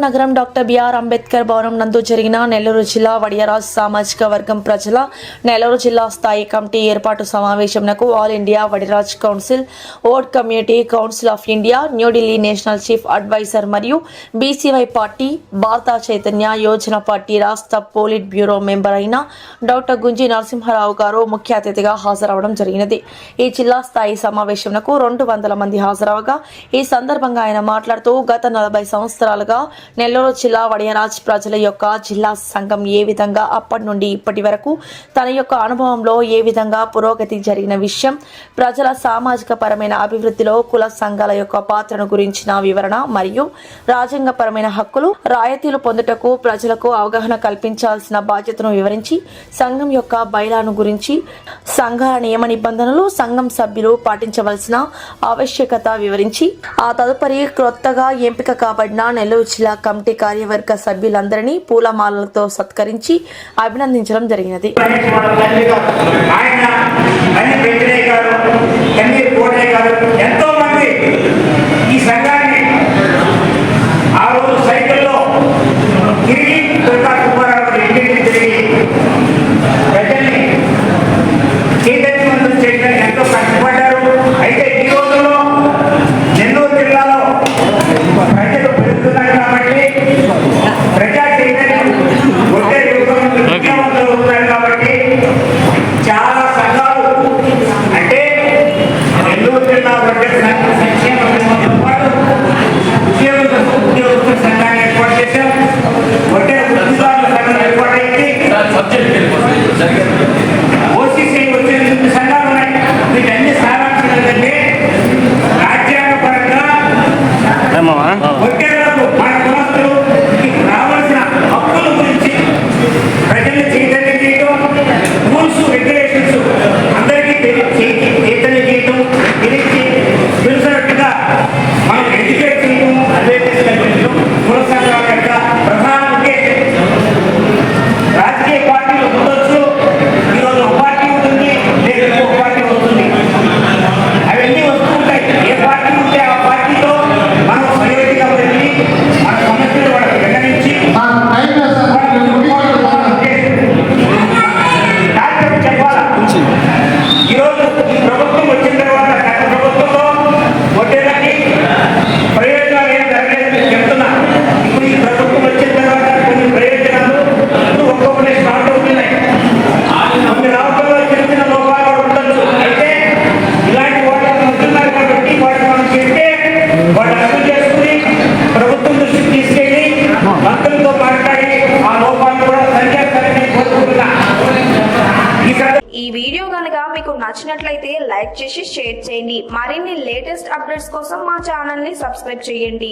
నగరం doctor BR Ambedkar భవనం నందు జరిగిన నెల్లూరు జిల్లా వడియరాజ్ సామాజిక వర్గం ప్రజల నెల్లూరు జిల్లా స్థాయి కమిటీ ఏర్పాటు సమావేశంకు ఆల్ ఇండియా వడిరాజ్ కౌన్సిల్, ఓట్ community council of India, New Delhi national chief adviser మరియు BCY party, Bharata Chaitanya Yojana party రాష్ట్ర పోలిట్ బ్యూరో మెంబర్ అయిన డాక్టర్ గుంజి నరసింహారావు గారు ముఖ్య అతిథిగా హాజరవడం జరిగినది. ఈ జిల్లా స్థాయి సమావేశంకు 200 మంది హాజరవగా ఈ సందర్భంగా ఆయన మాట్లాడుతూ గత 40 సంవత్సరాలుగా నెల్లూరు జిల్లా వడియరాజ్ ప్రజల యొక్క జిల్లా సంఘం ఏ విధంగా అప్పటి నుండి ఇప్పటి వరకు తన యొక్క అనుభవంలో ఏ విధంగా పురోగతి జరిగిన విషయం, ప్రజల సామాజిక పరమైన అభివృద్ధిలో కుల సంఘాల యొక్క పాత్రను గురించిన వివరణ మరియు రాజ్యాంగపరమైన హక్కులు రాయితీలు పొందుటకు ప్రజలకు అవగాహన కల్పించాల్సిన బాధ్యతను వివరించి సంఘం యొక్క బైలాను గురించి, సంఘాల నియమ నిబంధనలు, సంఘం సభ్యులు పాటించవలసిన ఆవశ్యకత వివరించి ఆ తదుపరి కొత్తగా ఎంపిక కాబడిన నెల్లూరు జిల్లా కమిటీ కార్యవర్గ సభ్యులందరినీ పూలమాలలతో సత్కరించి అభినందించడం జరిగినది. ఈ వీడియో కనుక మీకు నచ్చినట్లయితే లైక్ చేసి షేర్ చేయండి. మరిన్ని లేటెస్ట్ అప్డేట్స్ కోసం మా ఛానల్ ని సబ్స్క్రైబ్ చేయండి.